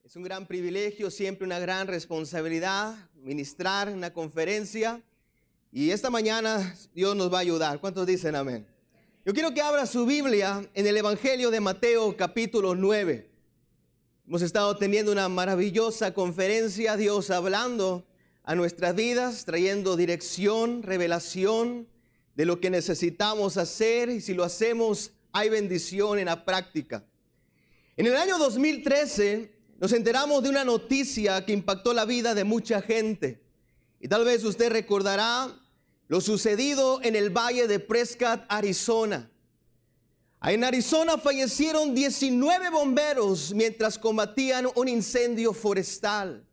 Es un gran privilegio, siempre una gran responsabilidad ministrar en una conferencia. Y esta mañana Dios nos va a ayudar. ¿Cuántos dicen amén? Yo quiero que abra su Biblia en el Evangelio de Mateo capítulo 9. Hemos estado teniendo una maravillosa conferencia, Dios hablando a nuestras vidas, trayendo dirección, revelación de lo que necesitamos hacer. Y si lo hacemos, hay bendición en la práctica. En el año 2013 nos enteramos de una noticia que impactó la vida de mucha gente. Y tal vez usted recordará lo sucedido en el valle de Prescott, Arizona. En Arizona fallecieron 19 bomberos mientras combatían un incendio forestal.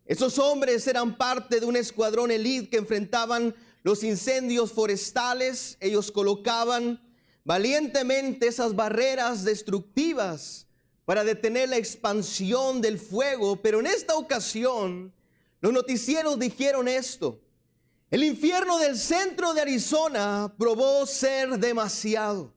Esos hombres eran parte de un escuadrón elite que enfrentaban los incendios forestales. Ellos colocaban valientemente esas barreras destructivas para detener la expansión del fuego, pero en esta ocasión los noticieros dijeron esto: el infierno del centro de Arizona probó ser demasiado.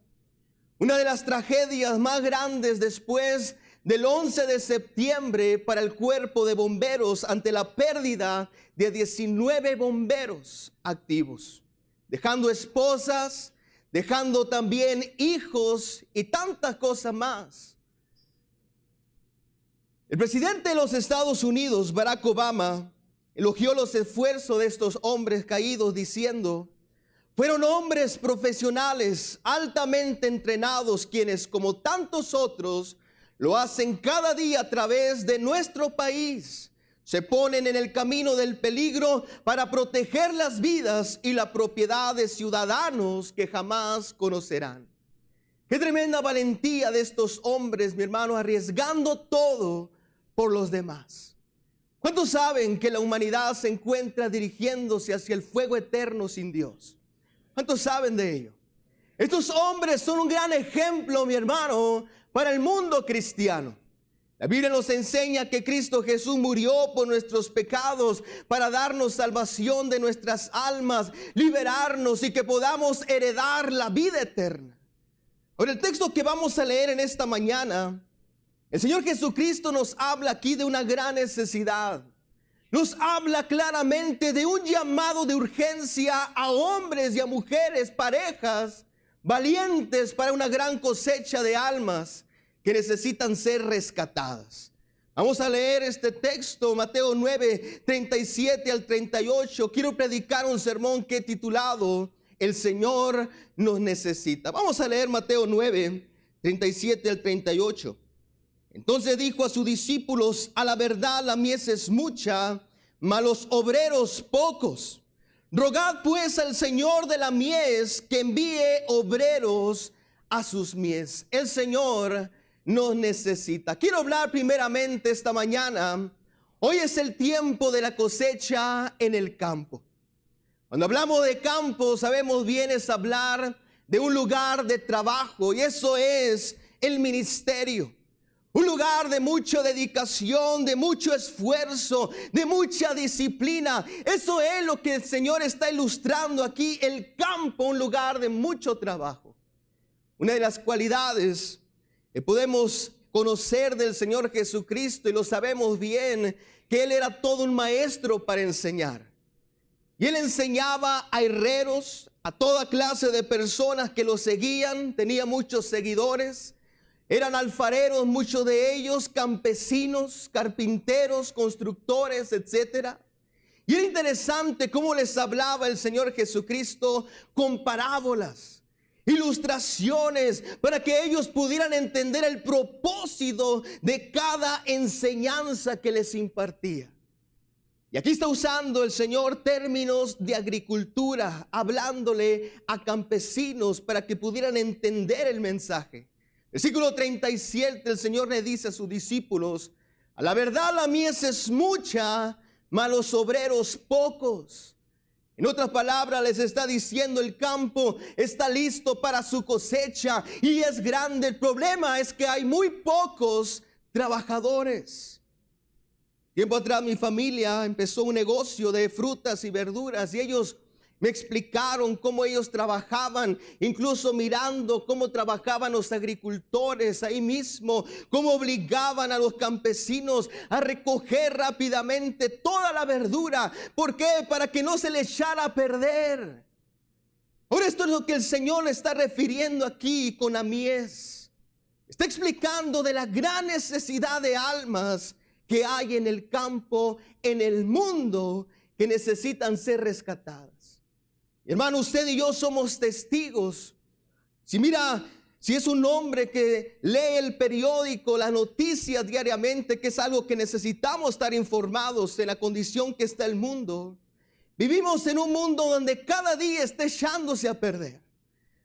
Una de las tragedias más grandes después del 11 de septiembre para el cuerpo de bomberos ante la pérdida de 19 bomberos activos, dejando esposas, dejando también hijos y tantas cosas más. El presidente de los Estados Unidos, Barack Obama, elogió los esfuerzos de estos hombres caídos diciendo: fueron hombres profesionales altamente entrenados quienes, como tantos otros, lo hacen cada día a través de nuestro país. Se ponen en el camino del peligro para proteger las vidas y la propiedad de ciudadanos que jamás conocerán. Qué tremenda valentía de estos hombres, mi hermano, arriesgando todo por los demás. ¿Cuántos saben que la humanidad se encuentra dirigiéndose hacia el fuego eterno sin Dios? ¿Cuántos saben de ello? Estos hombres son un gran ejemplo, mi hermano, para el mundo cristiano. La Biblia nos enseña que Cristo Jesús murió por nuestros pecados para darnos salvación de nuestras almas, liberarnos y que podamos heredar la vida eterna. Ahora, el texto que vamos a leer en esta mañana, el Señor Jesucristo nos habla aquí de una gran necesidad. Nos habla claramente de un llamado de urgencia a hombres y a mujeres, parejas valientes para una gran cosecha de almas que necesitan ser rescatadas. Vamos a leer este texto, Mateo 9, 37 al 38. Quiero predicar un sermón que he titulado: El Señor nos necesita. Vamos a leer Mateo 9, 37 al 38. Entonces dijo a sus discípulos: a la verdad la mies es mucha, mas los obreros pocos. Rogad pues al Señor de la mies que envíe obreros a sus mies. El Señor nos necesita. Quiero hablar primeramente esta mañana. Hoy es el tiempo de la cosecha en el campo. Cuando hablamos de campo, sabemos bien es hablar de un lugar de trabajo, y eso es el ministerio. Un lugar de mucha dedicación, de mucho esfuerzo, de mucha disciplina. Eso es lo que el Señor está ilustrando aquí, el campo, un lugar de mucho trabajo. Una de las cualidades que podemos conocer del Señor Jesucristo, y lo sabemos bien, que Él era todo un maestro para enseñar. Y Él enseñaba a herreros, a toda clase de personas que lo seguían, tenía muchos seguidores. Eran alfareros, muchos de ellos, campesinos, carpinteros, constructores, etc. Y era interesante cómo les hablaba el Señor Jesucristo con parábolas, ilustraciones, para que ellos pudieran entender el propósito de cada enseñanza que les impartía. Y aquí está usando el Señor términos de agricultura, hablándole a campesinos para que pudieran entender el mensaje. Versículo 37, el Señor le dice a sus discípulos: a la verdad la mies es mucha, mas los obreros pocos. En otras palabras, les está diciendo: el campo está listo para su cosecha y es grande. El problema es que hay muy pocos trabajadores. Tiempo atrás mi familia empezó un negocio de frutas y verduras, y ellos Me explicaron cómo ellos trabajaban, incluso mirando cómo trabajaban los agricultores ahí mismo, cómo obligaban a los campesinos a recoger rápidamente toda la verdura. ¿Por qué? Para que no se le echara a perder. Ahora esto es lo que el Señor está refiriendo aquí con la mies. Está explicando de la gran necesidad de almas que hay en el campo, en el mundo, que necesitan ser rescatadas. Hermano, usted y yo somos testigos. Si es un hombre que lee el periódico, las noticias diariamente, que es algo que necesitamos estar informados de la condición que está el mundo. Vivimos en un mundo donde cada día está echándose a perder.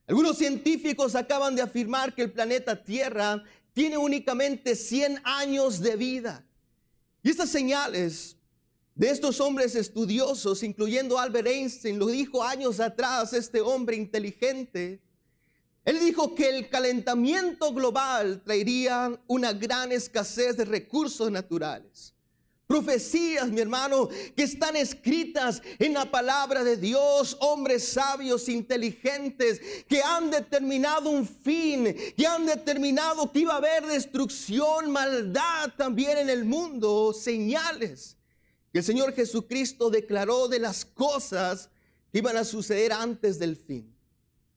Algunos científicos acaban de afirmar que el planeta Tierra tiene únicamente 100 años de vida. Y estas señales de estos hombres estudiosos, incluyendo Albert Einstein, lo dijo años atrás este hombre inteligente. Él dijo que el calentamiento global traería una gran escasez de recursos naturales. Profecías, mi hermano, que están escritas en la palabra de Dios, hombres sabios, inteligentes, que han determinado un fin, que han determinado que iba a haber destrucción, maldad también en el mundo, señales que el Señor Jesucristo declaró de las cosas que iban a suceder antes del fin.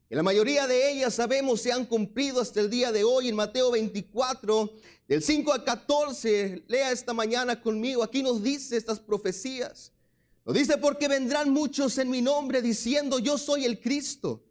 Y la mayoría de ellas sabemos se han cumplido hasta el día de hoy. En Mateo 24, del 5 al 14, lea esta mañana conmigo. Aquí nos dice estas profecías. Nos dice: porque vendrán muchos en mi nombre diciendo yo soy el Cristo.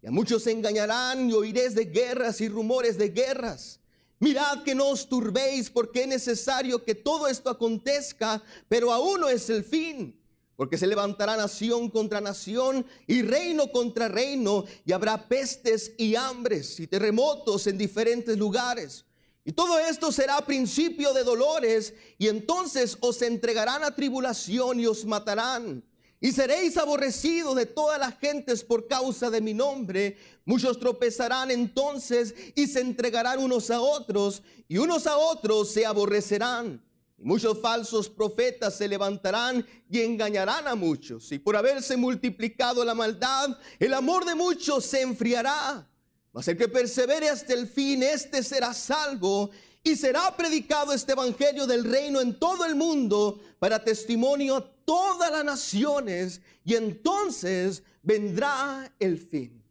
Y a muchos se engañarán y oiréis de guerras y rumores de guerras. Mirad que no os turbéis, porque es necesario que todo esto acontezca, pero aún no es el fin. Porque se levantará nación contra nación y reino contra reino, y habrá pestes y hambres y terremotos en diferentes lugares. Y todo esto será principio de dolores, y entonces os entregarán a tribulación y os matarán. Y seréis aborrecidos de todas las gentes por causa de mi nombre. Muchos tropezarán entonces y se entregarán unos a otros, y unos a otros se aborrecerán. Muchos falsos profetas se levantarán y engañarán a muchos. Y por haberse multiplicado la maldad, el amor de muchos se enfriará. Mas el que persevere hasta el fin, este será salvo. Y será predicado este evangelio del reino en todo el mundo para testimonio a todas las naciones. Y entonces vendrá el fin.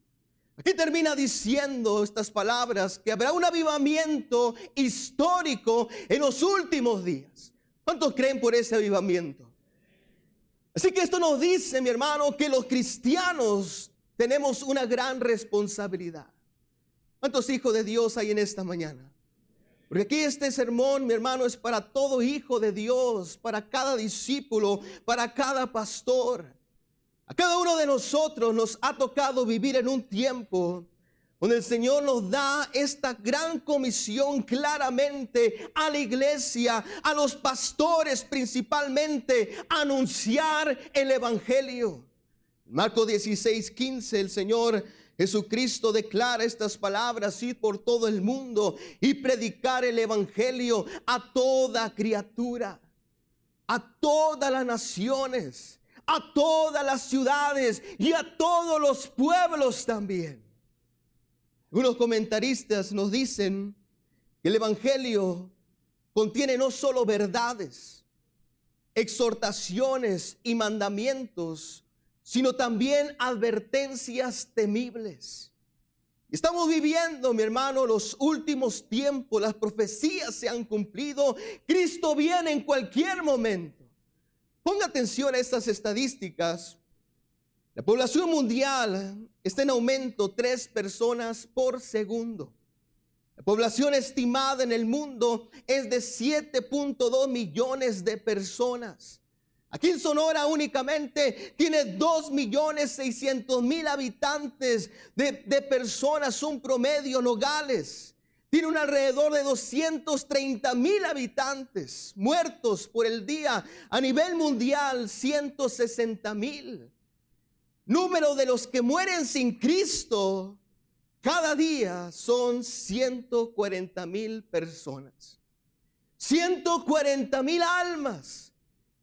Aquí termina diciendo estas palabras, que habrá un avivamiento histórico en los últimos días. ¿Cuántos creen por ese avivamiento? Así que esto nos dice, mi hermano, que los cristianos tenemos una gran responsabilidad. ¿Cuántos hijos de Dios hay en esta mañana? Porque aquí este sermón, mi hermano, es para todo hijo de Dios, para cada discípulo, para cada pastor. A cada uno de nosotros nos ha tocado vivir en un tiempo donde el Señor nos da esta gran comisión claramente a la iglesia, a los pastores principalmente, a anunciar el evangelio. Marcos 16:15, el Señor Jesucristo declara estas palabras: ir por todo el mundo y predicar el evangelio a toda criatura, a todas las naciones, a todas las ciudades y a todos los pueblos también. Algunos comentaristas nos dicen que el evangelio contiene no solo verdades, exhortaciones y mandamientos, sino también advertencias temibles. Estamos viviendo, mi hermano, los últimos tiempos. Las profecías se han cumplido. Cristo viene en cualquier momento. Ponga atención a estas estadísticas. La población mundial está en aumento, 3 personas por segundo. La población estimada en el mundo es de 7.2 millones de personas. Aquí en Sonora únicamente tiene 2.600.000 habitantes de personas, un promedio. Nogales tiene un alrededor de 230.000 habitantes muertos por el día. A nivel mundial, 160.000. Número de los que mueren sin Cristo cada día son 140.000 personas. 140.000 almas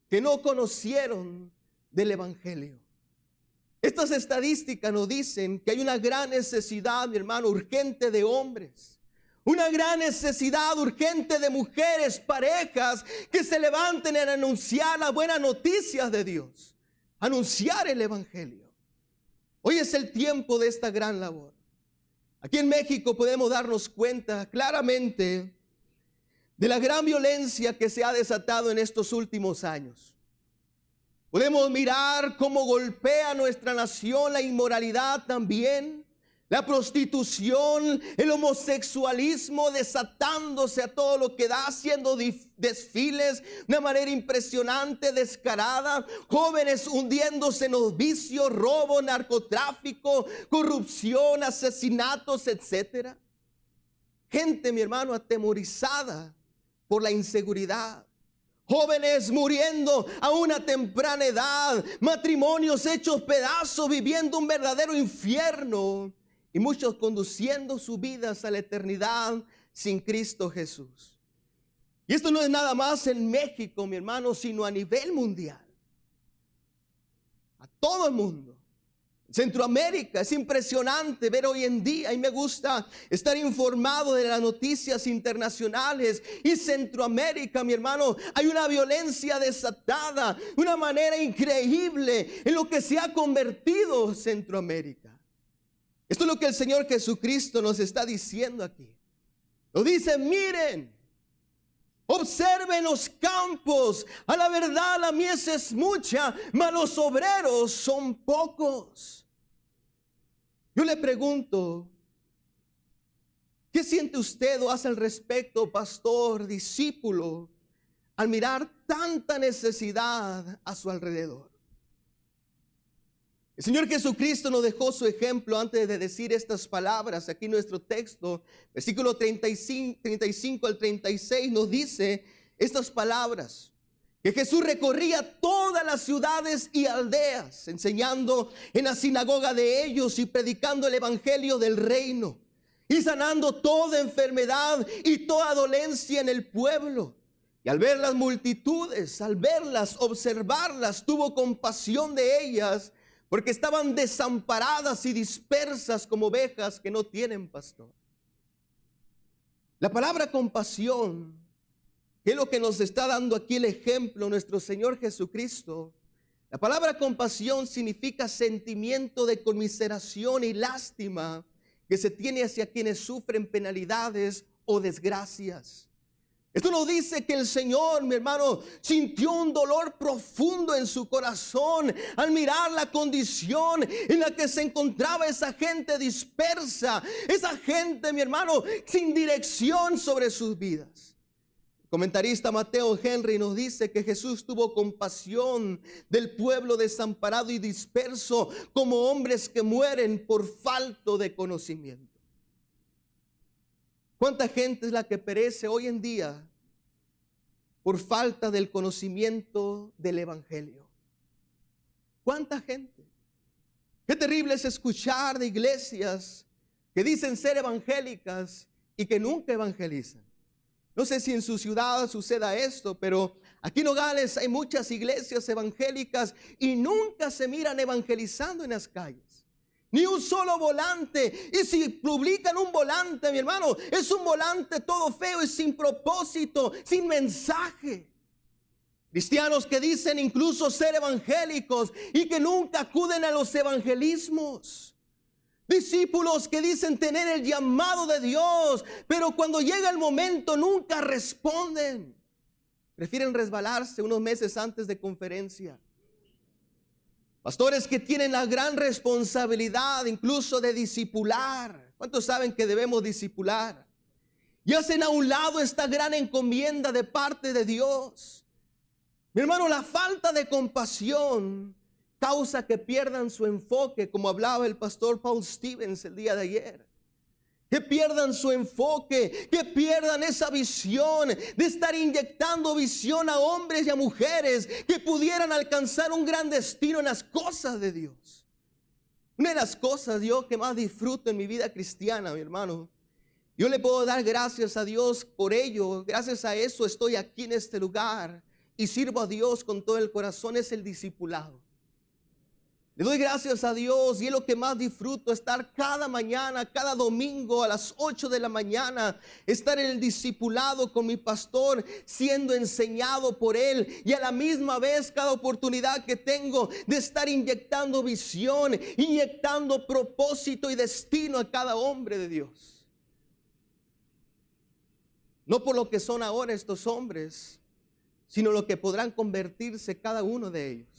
que no conocieron del evangelio. Estas estadísticas nos dicen que hay una gran necesidad, mi hermano, urgente de hombres. Una gran necesidad urgente de mujeres, parejas que se levanten en anunciar las buenas noticias de Dios. Anunciar el evangelio. Hoy es el tiempo de esta gran labor. Aquí en México podemos darnos cuenta claramente de la gran violencia que se ha desatado en estos últimos años. Podemos mirar cómo golpea a nuestra nación la inmoralidad también, la prostitución, el homosexualismo desatándose a todo lo que da, haciendo desfiles de una manera impresionante, descarada, jóvenes hundiéndose en los vicios, robo, narcotráfico, corrupción, asesinatos, etcétera. Gente, mi hermano, atemorizada por la inseguridad. Jóvenes muriendo a una temprana edad, matrimonios hechos pedazos, viviendo un verdadero infierno, y muchos conduciendo sus vidas a la eternidad sin Cristo Jesús. Y esto no es nada más en México, mi hermano, sino a nivel mundial. A todo el mundo. Centroamérica, es impresionante ver hoy en día, y me gusta estar informado de las noticias internacionales. Y Centroamérica, mi hermano, hay una violencia desatada, una manera increíble en lo que se ha convertido Centroamérica. Esto es lo que el Señor Jesucristo nos está diciendo aquí. Lo dice: miren, observen los campos, a la verdad la mies es mucha, mas los obreros son pocos. Yo le pregunto, ¿qué siente usted o hace al respecto, pastor, discípulo, al mirar tanta necesidad a su alrededor? El Señor Jesucristo nos dejó su ejemplo antes de decir estas palabras. Aquí en nuestro texto, versículo 35 al 36, nos dice estas palabras: que Jesús recorría todas las ciudades y aldeas, enseñando en la sinagoga de ellos y predicando el evangelio del reino, y sanando toda enfermedad y toda dolencia en el pueblo. Y al ver las multitudes, al verlas, observarlas, tuvo compasión de ellas, porque estaban desamparadas y dispersas como ovejas que no tienen pastor. La palabra compasión, que es lo que nos está dando aquí el ejemplo nuestro Señor Jesucristo. La palabra compasión significa sentimiento de conmiseración y lástima que se tiene hacia quienes sufren penalidades o desgracias. Esto nos dice que el Señor, mi hermano, sintió un dolor profundo en su corazón al mirar la condición en la que se encontraba esa gente dispersa, esa gente, mi hermano, sin dirección sobre sus vidas. El comentarista Mateo Henry nos dice que Jesús tuvo compasión del pueblo desamparado y disperso, como hombres que mueren por falta de conocimiento. ¿Cuánta gente es la que perece hoy en día por falta del conocimiento del evangelio? ¿Cuánta gente? Qué terrible es escuchar de iglesias que dicen ser evangélicas y que nunca evangelizan. No sé si en su ciudad suceda esto, pero aquí en Nogales hay muchas iglesias evangélicas y nunca se miran evangelizando en las calles. Ni un solo volante. Y si publican un volante, mi hermano, es un volante todo feo y sin propósito, sin mensaje. Cristianos que dicen incluso ser evangélicos y que nunca acuden a los evangelismos. Discípulos que dicen tener el llamado de Dios, pero cuando llega el momento nunca responden. Prefieren resbalarse unos meses antes de conferencia. Pastores que tienen la gran responsabilidad incluso de discipular. ¿Cuántos saben que debemos discipular? Y hacen a un lado esta gran encomienda de parte de Dios. Mi hermano, la falta de compasión causa que pierdan su enfoque, como hablaba el pastor Paul Stevens el día de ayer. Que pierdan su enfoque, que pierdan esa visión de estar inyectando visión a hombres y a mujeres que pudieran alcanzar un gran destino en las cosas de Dios. Una de las cosas yo que más disfruto en mi vida cristiana, mi hermano, yo le puedo dar gracias a Dios por ello. Gracias a eso estoy aquí en este lugar y sirvo a Dios con todo el corazón, es el discipulado. Le doy gracias a Dios y es lo que más disfruto, estar cada mañana, cada domingo a las 8 de la mañana, estar en el discipulado con mi pastor, siendo enseñado por él, y a la misma vez cada oportunidad que tengo de estar inyectando visión, inyectando propósito y destino a cada hombre de Dios. No por lo que son ahora estos hombres, sino lo que podrán convertirse cada uno de ellos.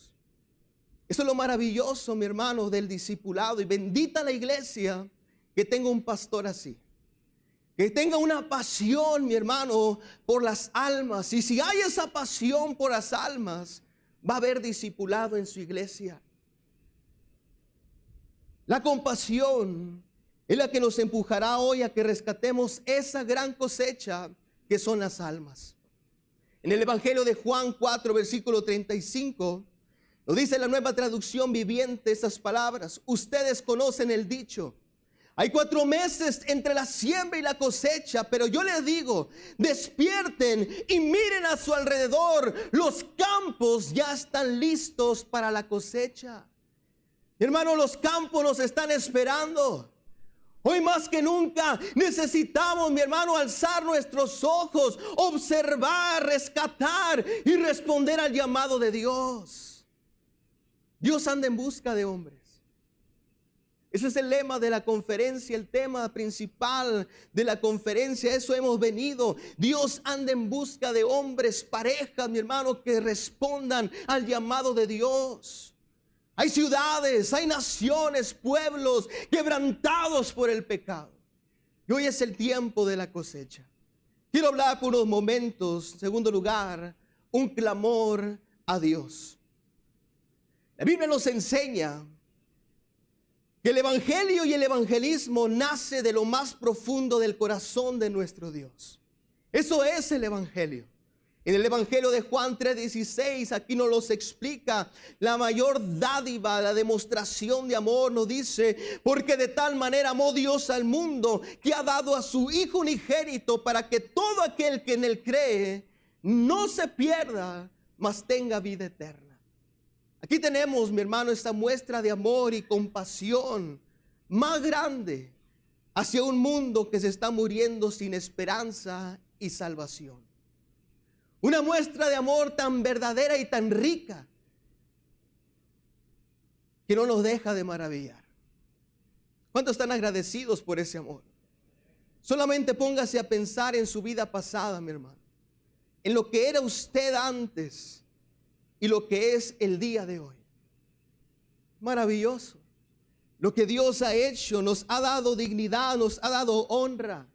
Eso es lo maravilloso, mi hermano, del discipulado. Y bendita la iglesia que tenga un pastor así. Que tenga una pasión, mi hermano, por las almas. Y si hay esa pasión por las almas, va a haber discipulado en su iglesia. La compasión es la que nos empujará hoy a que rescatemos esa gran cosecha que son las almas. En el Evangelio de Juan 4, versículo 35, lo dice la Nueva Traducción Viviente estas palabras. Ustedes conocen el dicho: hay 4 meses entre la siembra y la cosecha, pero yo les digo, despierten y miren a su alrededor. Los campos ya están listos para la cosecha. Hermano, los campos nos están esperando. Hoy más que nunca necesitamos, mi hermano, alzar nuestros ojos, observar, rescatar y responder al llamado de Dios. Dios anda en busca de hombres. Ese es el lema de la conferencia, el tema principal de la conferencia. Eso hemos venido. Dios anda en busca de hombres, parejas, mi hermano, que respondan al llamado de Dios. Hay ciudades, hay naciones, pueblos quebrantados por el pecado. Y hoy es el tiempo de la cosecha. Quiero hablar por unos momentos, en segundo lugar, un clamor a Dios. La Biblia nos enseña que el evangelio y el evangelismo nace de lo más profundo del corazón de nuestro Dios. Eso es el evangelio. En el Evangelio de Juan 3:16, aquí nos los explica. La mayor dádiva, la demostración de amor, nos dice: porque de tal manera amó Dios al mundo, que ha dado a su Hijo unigénito, para que todo aquel que en él cree no se pierda, mas tenga vida eterna. Aquí tenemos, mi hermano, esta muestra de amor y compasión más grande hacia un mundo que se está muriendo sin esperanza y salvación. Una muestra de amor tan verdadera y tan rica que no nos deja de maravillar. ¿Cuántos están agradecidos por ese amor? Solamente póngase a pensar en su vida pasada, mi hermano, en lo que era usted antes y lo que es el día de hoy. Maravilloso. Lo que Dios ha hecho, nos ha dado dignidad, nos ha dado honra.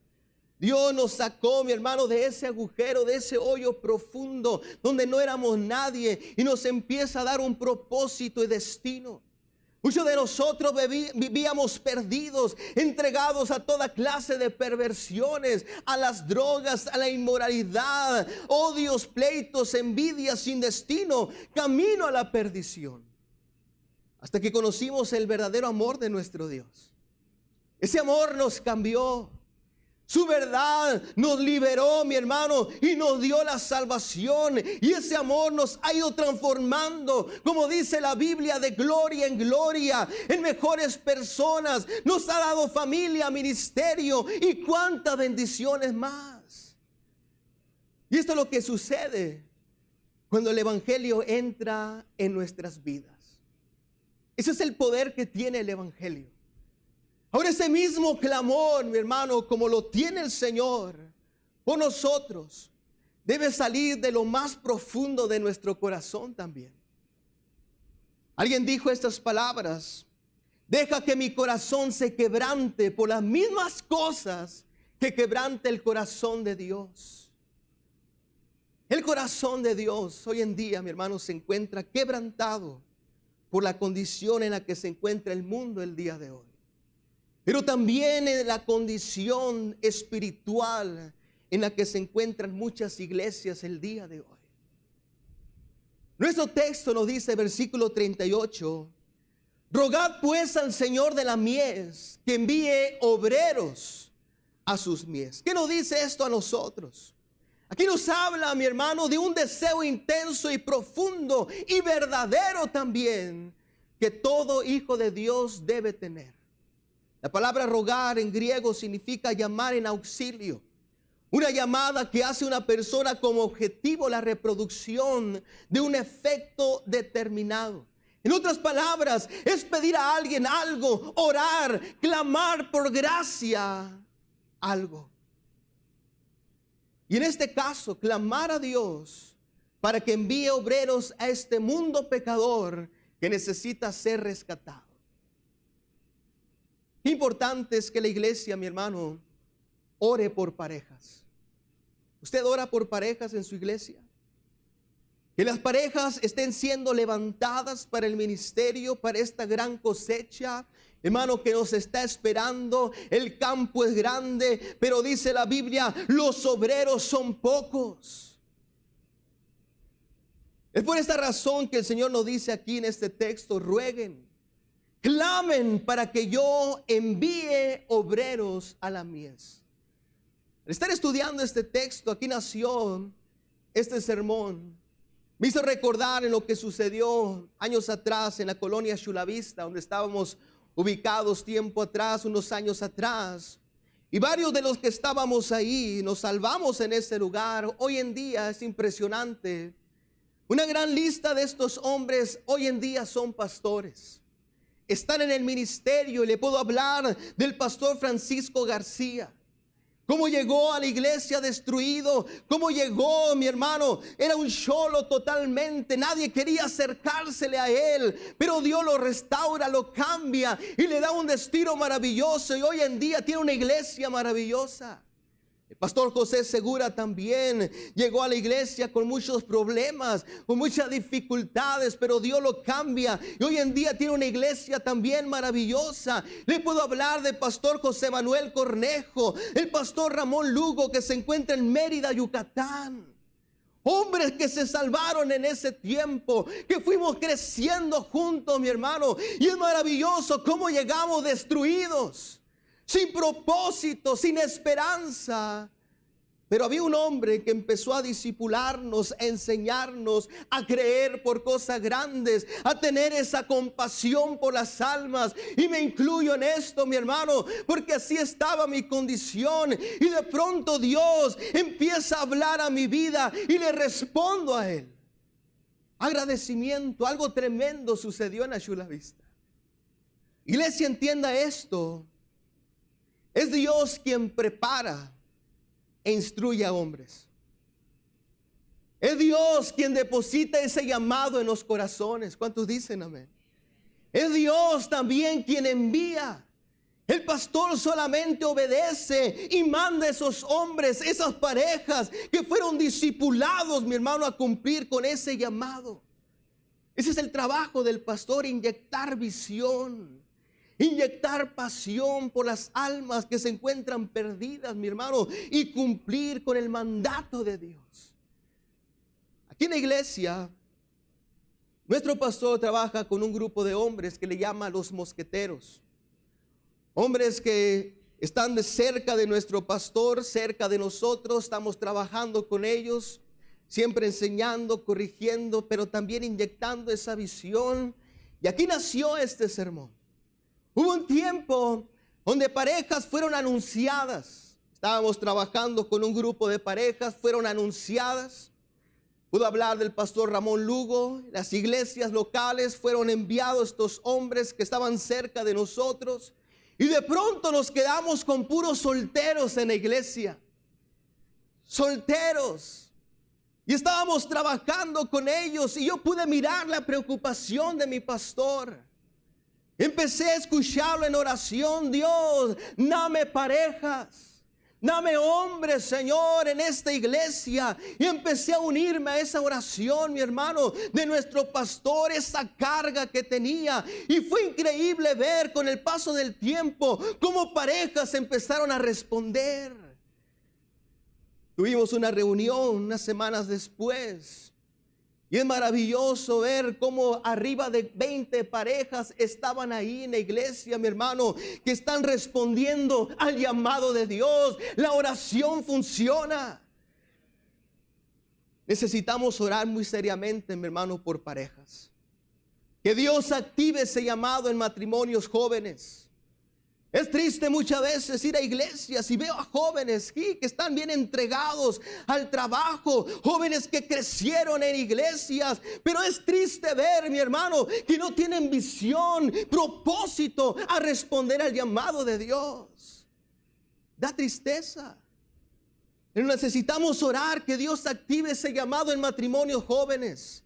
Dios nos sacó, mi hermano, de ese agujero, de ese hoyo profundo donde no éramos nadie, y nos empieza a dar un propósito y destino. Muchos de nosotros vivíamos perdidos, entregados a toda clase de perversiones, a las drogas, a la inmoralidad, odios, pleitos, envidias sin destino, camino a la perdición. Hasta que conocimos el verdadero amor de nuestro Dios. Ese amor nos cambió. Su verdad nos liberó, mi hermano, y nos dio la salvación. Y ese amor nos ha ido transformando, como dice la Biblia, de gloria en gloria, en mejores personas. Nos ha dado familia, ministerio y cuántas bendiciones más. Y esto es lo que sucede cuando el evangelio entra en nuestras vidas. Ese es el poder que tiene el evangelio. Ahora ese mismo clamor, mi hermano, como lo tiene el Señor por nosotros, debe salir de lo más profundo de nuestro corazón también. Alguien dijo estas palabras: deja que mi corazón se quebrante por las mismas cosas que quebrante el corazón de Dios. El corazón de Dios hoy en día, mi hermano, se encuentra quebrantado por la condición en la que se encuentra el mundo el día de hoy. Pero también en la condición espiritual en la que se encuentran muchas iglesias el día de hoy. Nuestro texto nos dice, versículo 38, rogad pues al Señor de la mies que envíe obreros a sus mies. ¿Qué nos dice esto a nosotros? Aquí nos habla, mi hermano, de un deseo intenso y profundo y verdadero también que todo hijo de Dios debe tener. La palabra rogar en griego significa llamar en auxilio. Una llamada que hace una persona como objetivo la reproducción de un efecto determinado. En otras palabras, es pedir a alguien algo, orar, clamar por gracia, algo. Y en este caso, clamar a Dios para que envíe obreros a este mundo pecador que necesita ser rescatado. Qué importante es que la iglesia, mi hermano, ore por parejas. ¿Usted ora por parejas en su iglesia? Que las parejas estén siendo levantadas para el ministerio, para esta gran cosecha, hermano, que nos está esperando. El campo es grande, pero dice la Biblia, los obreros son pocos. Es por esta razón que el Señor nos dice aquí en este texto, rueguen, clamen para que yo envíe obreros a la mies. Al estar estudiando este texto, aquí nació este sermón. Me hizo recordar en lo que sucedió años atrás en la colonia Chula Vista, donde estábamos ubicados tiempo atrás, unos años atrás. Y varios de los que estábamos ahí nos salvamos en ese lugar. Hoy en día es impresionante. Una gran lista de estos hombres hoy en día son pastores. Están en el ministerio y le puedo hablar del pastor Francisco García. Cómo llegó a la iglesia destruido, cómo llegó, mi hermano, era un cholo totalmente, nadie quería acercársele a él, pero Dios lo restaura, lo cambia y le da un destino maravilloso y hoy en día tiene una iglesia maravillosa. El pastor José Segura también llegó a la iglesia con muchos problemas, con muchas dificultades, pero Dios lo cambia y hoy en día tiene una iglesia también maravillosa. Le puedo hablar del pastor José Manuel Cornejo, el pastor Ramón Lugo que se encuentra en Mérida, Yucatán. Hombres que se salvaron en ese tiempo, que fuimos creciendo juntos, mi hermano, y es maravilloso cómo llegamos destruidos, sin propósito, sin esperanza. Pero había un hombre que empezó a discipularnos, a enseñarnos, a creer por cosas grandes, a tener esa compasión por las almas. Y me incluyo en esto, mi hermano, porque así estaba mi condición. Y de pronto Dios empieza a hablar a mi vida y le respondo a Él. Agradecimiento, algo tremendo sucedió en la Chula Vista. Iglesia, entienda esto. Es Dios quien prepara e instruye a hombres. Es Dios quien deposita ese llamado en los corazones. ¿Cuántos dicen amén? Es Dios también quien envía. El pastor solamente obedece y manda a esos hombres, esas parejas que fueron discipulados, mi hermano, a cumplir con ese llamado. Ese es el trabajo del pastor, inyectar visión, inyectar pasión por las almas que se encuentran perdidas, mi hermano, y cumplir con el mandato de Dios. Aquí en la iglesia, nuestro pastor trabaja con un grupo de hombres que le llama los mosqueteros. Hombres que están cerca de nuestro pastor, cerca de nosotros, estamos trabajando con ellos, siempre enseñando, corrigiendo, pero también inyectando esa visión. Y aquí nació este sermón. Hubo un tiempo donde parejas fueron anunciadas. Estábamos trabajando con un grupo de parejas, fueron anunciadas. Puedo hablar del pastor Ramón Lugo. Las iglesias locales fueron enviados estos hombres que estaban cerca de nosotros. Y de pronto nos quedamos con puros solteros en la iglesia. Solteros. Y estábamos trabajando con ellos y yo pude mirar la preocupación de mi pastor. Empecé a escucharlo en oración. Dios, dame parejas, dame hombres, Señor, en esta iglesia. Y empecé a unirme a esa oración, mi hermano, de nuestro pastor, esa carga que tenía. Y fue increíble ver con el paso del tiempo cómo parejas empezaron a responder. Tuvimos una reunión unas semanas después. Y es maravilloso ver cómo arriba de 20 parejas estaban ahí en la iglesia, mi hermano, que están respondiendo al llamado de Dios. La oración funciona. Necesitamos orar muy seriamente, mi hermano, por parejas. que Dios active ese llamado en matrimonios jóvenes. Es triste muchas veces ir a iglesias y veo a jóvenes que están bien entregados al trabajo, jóvenes que crecieron en iglesias, pero es triste ver, mi hermano, que no tienen visión, propósito a responder al llamado de Dios. Da tristeza. Pero necesitamos orar que Dios active ese llamado en matrimonios jóvenes.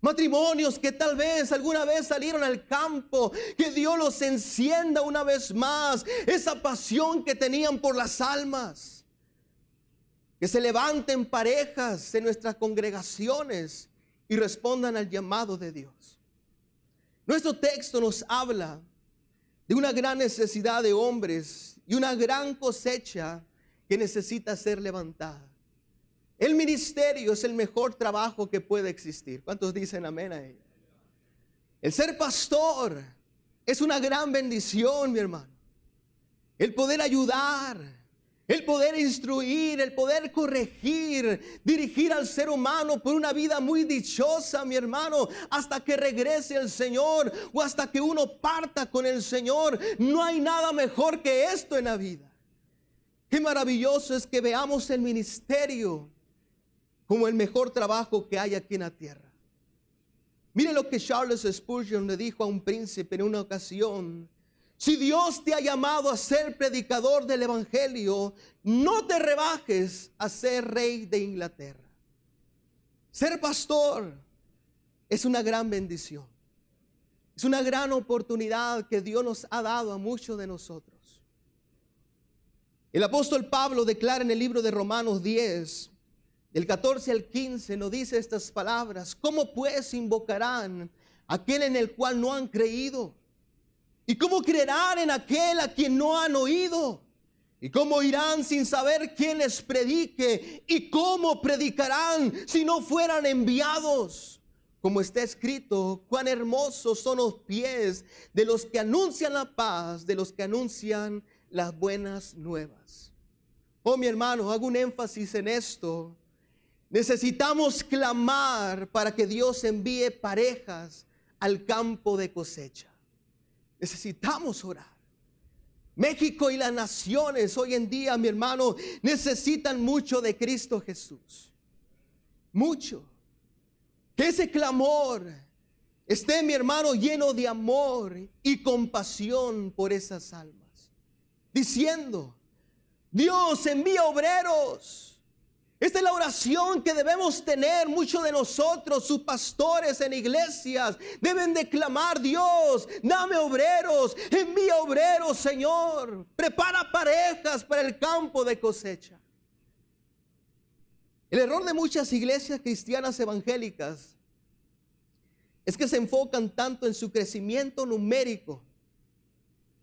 Matrimonios que tal vez alguna vez salieron al campo, que Dios los encienda una vez más, esa pasión que tenían por las almas. Que se levanten parejas en nuestras congregaciones y respondan al llamado de Dios. Nuestro texto nos habla de una gran necesidad de hombres y una gran cosecha que necesita ser levantada. El ministerio es el mejor trabajo que puede existir. ¿Cuántos dicen amén a ello? El ser pastor es una gran bendición, mi hermano. El poder ayudar, el poder instruir, el poder corregir, dirigir al ser humano por una vida muy dichosa, mi hermano, hasta que regrese el Señor o hasta que uno parta con el Señor. No hay nada mejor que esto en la vida. Qué maravilloso es que veamos el ministerio como el mejor trabajo que hay aquí en la tierra. Mire lo que Charles Spurgeon le dijo a un príncipe en una ocasión: si Dios te ha llamado a ser predicador del evangelio, no te rebajes a ser rey de Inglaterra. Ser pastor es una gran bendición. Es una gran oportunidad que Dios nos ha dado a muchos de nosotros. El apóstol Pablo declara en el libro de Romanos 10, del 14 al 15, nos dice estas palabras: ¿cómo pues invocarán a aquel en el cual no han creído? ¿Y cómo creerán en aquel a quien no han oído? ¿Y cómo irán sin saber quién les predique? ¿Y cómo predicarán si no fueran enviados? Como está escrito: cuán hermosos son los pies de los que anuncian la paz, de los que anuncian las buenas nuevas. Oh, mi hermano, hago un énfasis en esto. Necesitamos clamar para que Dios envíe parejas al campo de cosecha. Necesitamos orar. México y las naciones hoy en día, mi hermano, necesitan mucho de Cristo Jesús. Mucho. Que ese clamor esté, mi hermano, lleno de amor y compasión por esas almas. Diciendo: Dios, envía obreros. Esta es la oración que debemos tener muchos de nosotros. Sus pastores en iglesias deben de clamar: Dios, dame obreros, envía obreros, Señor. Prepara parejas para el campo de cosecha. El error de muchas iglesias cristianas evangélicas es que se enfocan tanto en su crecimiento numérico,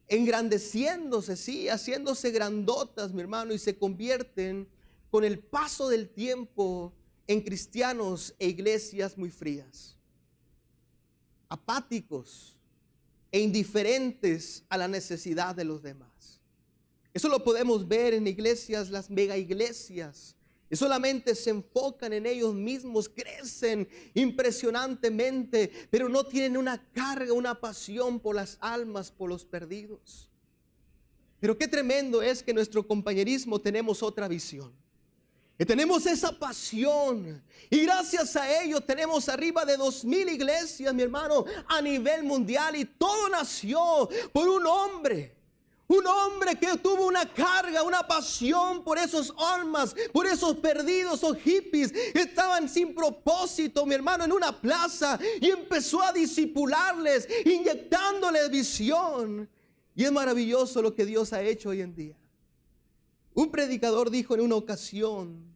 engrandeciéndose, sí, haciéndose grandotas, mi hermano, y se convierten con el paso del tiempo en cristianos e iglesias muy frías, apáticos e indiferentes a la necesidad de los demás. Eso lo podemos ver en iglesias, las mega iglesias, que solamente se enfocan en ellos mismos, crecen impresionantemente, pero no tienen una carga, una pasión por las almas, por los perdidos. Pero qué tremendo es que en nuestro compañerismo tenemos otra visión. Que tenemos esa pasión y gracias a ello tenemos arriba de 2,000 iglesias, mi hermano, a nivel mundial, y todo nació por un hombre que tuvo una carga, una pasión por esos almas, por esos perdidos o hippies que estaban sin propósito, mi hermano, en una plaza, y empezó a discipularles, inyectándoles visión. Y es maravilloso lo que Dios ha hecho hoy en día. Un predicador dijo en una ocasión: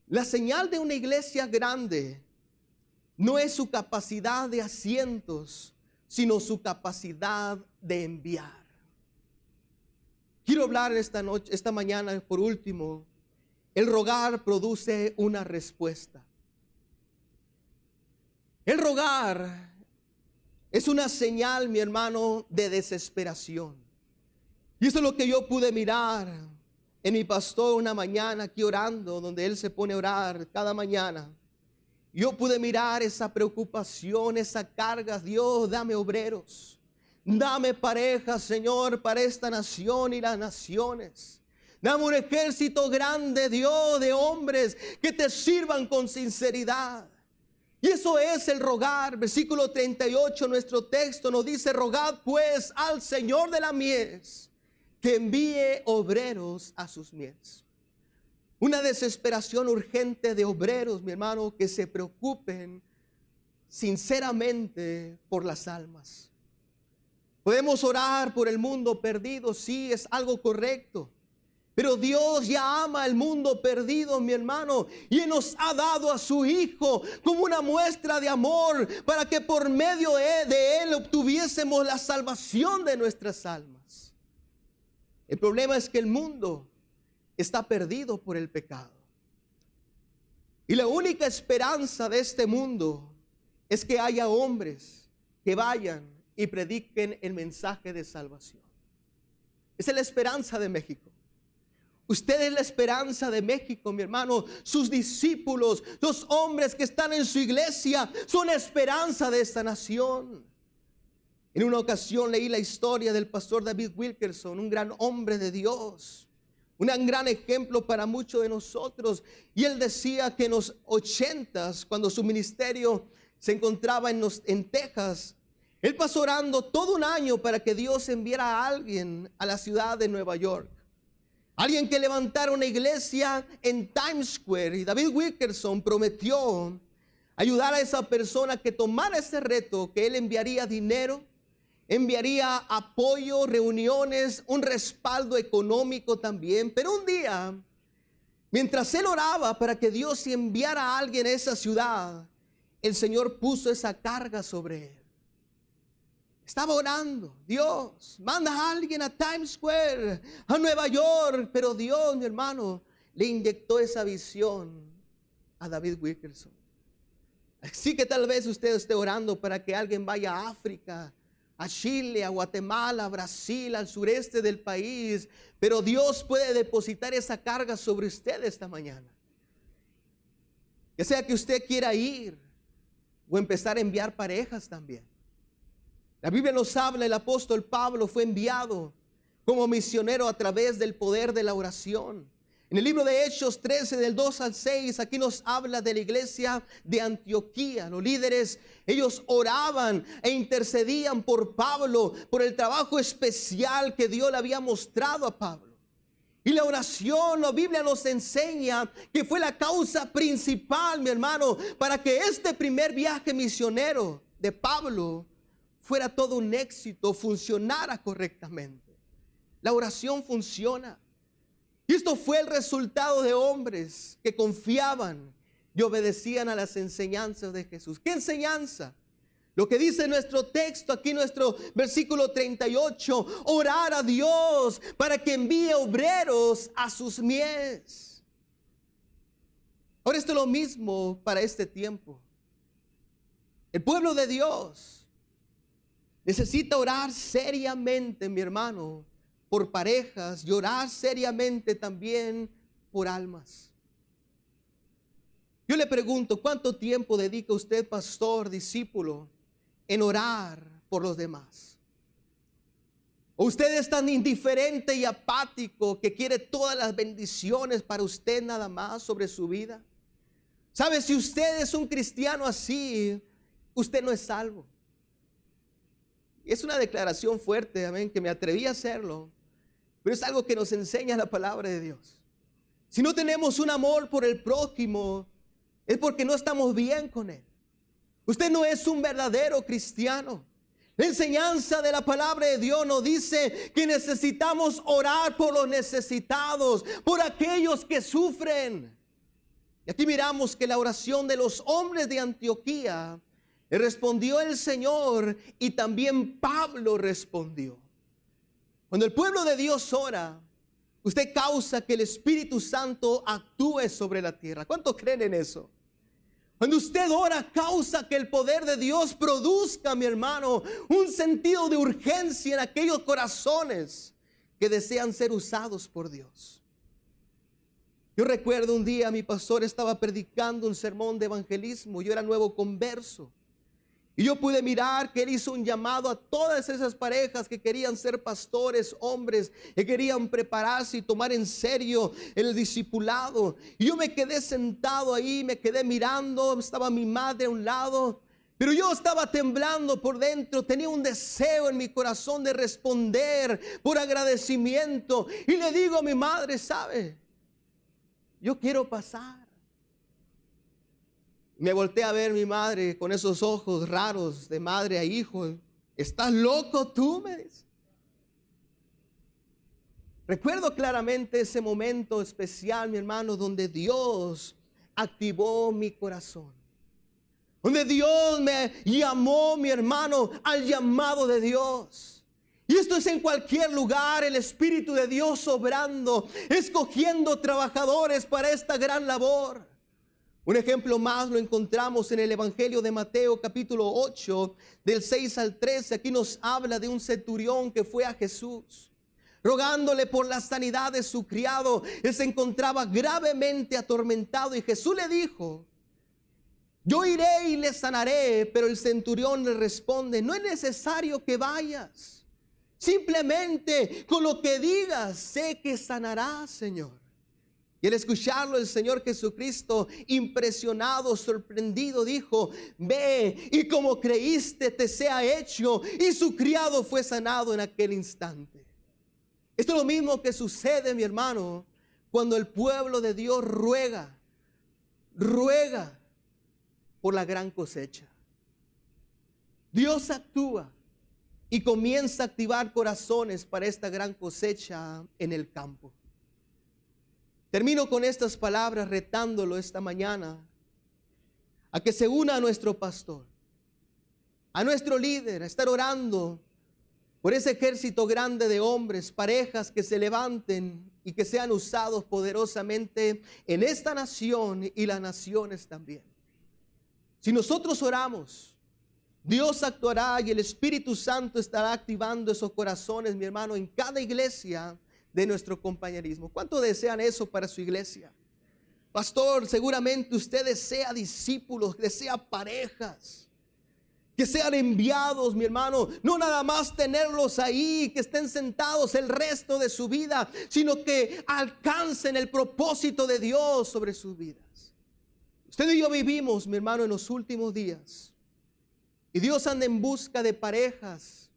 la señal de una iglesia grande no es su capacidad de asientos, sino su capacidad de enviar. Quiero hablar esta mañana, por último, el rogar produce una respuesta. El rogar es una señal, mi hermano, de desesperación. Y eso es lo que yo pude mirar en mi pastor una mañana aquí orando, donde él se pone a orar cada mañana. Yo pude mirar esa preocupación, esa carga. Dios, dame obreros. Dame parejas, Señor, para esta nación y las naciones. Dame un ejército grande, Dios, de hombres que te sirvan con sinceridad. Y eso es el rogar. Versículo 38, nuestro texto nos dice: rogad pues al Señor de la mies que envíe obreros a sus mies. Una desesperación urgente de obreros, mi hermano, que se preocupen sinceramente por las almas. Podemos orar por el mundo perdido, sí, es algo correcto. Pero Dios ya ama al mundo perdido, mi hermano, y Él nos ha dado a su Hijo como una muestra de amor para que por medio de Él obtuviésemos la salvación de nuestras almas. El problema es que el mundo está perdido por el pecado. Y la única esperanza de este mundo es que haya hombres que vayan y prediquen el mensaje de salvación. Esa es la esperanza de México. Usted es la esperanza de México, mi hermano. Sus discípulos, los hombres que están en su iglesia, son la esperanza de esta nación. En una ocasión leí la historia del pastor David Wilkerson, un gran hombre de Dios, un gran ejemplo para muchos de nosotros. Y él decía que en los 80s, cuando su ministerio se encontraba en Texas, él pasó orando todo un año para que Dios enviara a alguien a la ciudad de Nueva York. Alguien que levantara una iglesia en Times Square. Y David Wilkerson prometió ayudar a esa persona que tomara ese reto, que él enviaría dinero, enviaría apoyo, reuniones, un respaldo económico también. Pero un día, mientras él oraba para que Dios enviara a alguien a esa ciudad, el Señor puso esa carga sobre él. Estaba orando: Dios, manda a alguien a Times Square, a Nueva York. Pero Dios, mi hermano, le inyectó esa visión a David Wilkerson. Así que tal vez usted esté orando para que alguien vaya a África, a Chile, a Guatemala, a Brasil, al sureste del país. Pero Dios puede depositar esa carga sobre usted esta mañana. Ya sea que usted quiera ir o empezar a enviar parejas también. La Biblia nos habla, el apóstol Pablo fue enviado como misionero a través del poder de la oración. En el libro de Hechos 13, del 2 al 6, aquí nos habla de la iglesia de Antioquía. Los líderes, ellos oraban e intercedían por Pablo, por el trabajo especial que Dios le había mostrado a Pablo. Y la oración, la Biblia nos enseña que fue la causa principal, mi hermano, para que este primer viaje misionero de Pablo fuera todo un éxito, funcionara correctamente. La oración funciona. Y esto fue el resultado de hombres que confiaban y obedecían a las enseñanzas de Jesús. ¿Qué enseñanza? Lo que dice nuestro texto aquí, nuestro versículo 38, orar a Dios para que envíe obreros a sus mies. Ahora esto es lo mismo para este tiempo. El pueblo de Dios necesita orar seriamente, mi hermano, por parejas, y orar seriamente también por almas. Yo le pregunto, ¿cuánto tiempo dedica usted, pastor, discípulo, en orar por los demás? ¿O usted es tan indiferente y apático que quiere todas las bendiciones para usted nada más sobre su vida? ¿Sabe? Si usted es un cristiano así, usted no es salvo. Es una declaración fuerte, amén, que me atreví a hacerlo, pero es algo que nos enseña la palabra de Dios. Si no tenemos un amor por el prójimo, es porque no estamos bien con él. Usted no es un verdadero cristiano. La enseñanza de la palabra de Dios nos dice que necesitamos orar por los necesitados, por aquellos que sufren. Y aquí miramos que la oración de los hombres de Antioquía le respondió el Señor, y también Pablo respondió. Cuando el pueblo de Dios ora, usted causa que el Espíritu Santo actúe sobre la tierra. ¿Cuántos creen en eso? Cuando usted ora, causa que el poder de Dios produzca, mi hermano, un sentido de urgencia en aquellos corazones que desean ser usados por Dios. Yo recuerdo un día mi pastor estaba predicando un sermón de evangelismo. Yo era nuevo converso. Y yo pude mirar que él hizo un llamado a todas esas parejas que querían ser pastores, hombres, que querían prepararse y tomar en serio el discipulado. Y yo me quedé sentado ahí, me quedé mirando, estaba mi madre a un lado. Pero yo estaba temblando por dentro, tenía un deseo en mi corazón de responder por agradecimiento. Y le digo a mi madre, ¿sabe? Yo quiero pasar. Me volteé a ver mi madre con esos ojos raros de madre a hijo. ¿Estás loco tú? Me dice. Recuerdo claramente ese momento especial, mi hermano, donde Dios activó mi corazón. Donde Dios me llamó, mi hermano, al llamado de Dios. Y esto es en cualquier lugar, el Espíritu de Dios obrando, escogiendo trabajadores para esta gran labor. Un ejemplo más lo encontramos en el Evangelio de Mateo capítulo 8 del 6 al 13. Aquí nos habla de un centurión que fue a Jesús rogándole por la sanidad de su criado. Él se encontraba gravemente atormentado y Jesús le dijo: yo iré y le sanaré. Pero el centurión le responde: no es necesario que vayas, simplemente con lo que digas sé que sanarás, Señor. Y al escucharlo, el Señor Jesucristo, impresionado, sorprendido, dijo: ve y como creíste te sea hecho. Y su criado fue sanado en aquel instante. Esto es lo mismo que sucede, mi hermano, cuando el pueblo de Dios ruega por la gran cosecha. Dios actúa y comienza a activar corazones para esta gran cosecha en el campo. Termino con estas palabras retándolo esta mañana a que se una a nuestro pastor, a nuestro líder, a estar orando por ese ejército grande de hombres, parejas que se levanten y que sean usados poderosamente en esta nación y las naciones también. Si nosotros oramos, Dios actuará y el Espíritu Santo estará activando esos corazones, mi hermano, en cada iglesia de nuestro compañerismo. ¿Cuánto desean eso para su iglesia? Pastor, seguramente usted desea discípulos, desea parejas que sean enviados, mi hermano, no nada más tenerlos ahí, que estén sentados el resto de su vida, sino que alcancen el propósito de Dios sobre sus vidas. Usted y yo vivimos, mi hermano, en los últimos días, y Dios anda en busca de parejas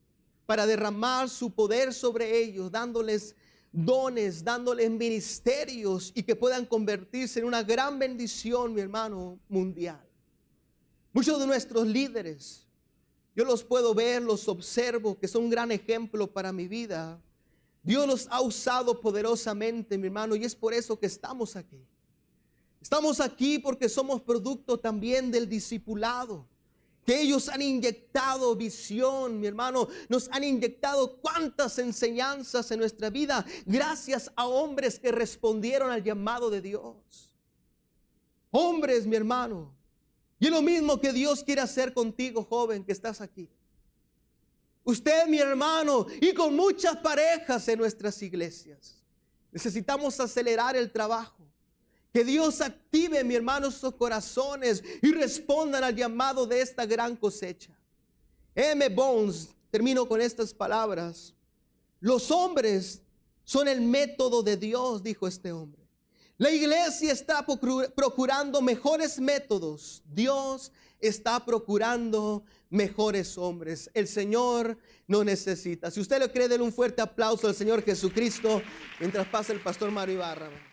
para derramar su poder sobre ellos, dándoles dones, dándoles ministerios y que puedan convertirse en una gran bendición, mi hermano, mundial. Muchos de nuestros líderes, yo los puedo ver, los observo, que son un gran ejemplo para mi vida. Dios los ha usado poderosamente, mi hermano, y es por eso que estamos aquí. Estamos aquí porque somos producto también del discipulado, que ellos han inyectado visión, mi hermano, nos han inyectado cuántas enseñanzas en nuestra vida, gracias a hombres que respondieron al llamado de Dios. Hombres, mi hermano, y es lo mismo que Dios quiere hacer contigo, joven, que estás aquí. Usted, mi hermano, y con muchas parejas en nuestras iglesias. Necesitamos acelerar el trabajo. Que Dios active, mi hermano, sus corazones y respondan al llamado de esta gran cosecha. M. Bones, termino con estas palabras. Los hombres son el método de Dios, dijo este hombre. La iglesia está procurando mejores métodos. Dios está procurando mejores hombres. El Señor no necesita. Si usted lo cree, denle un fuerte aplauso al Señor Jesucristo mientras pasa el pastor Mario Ibarra.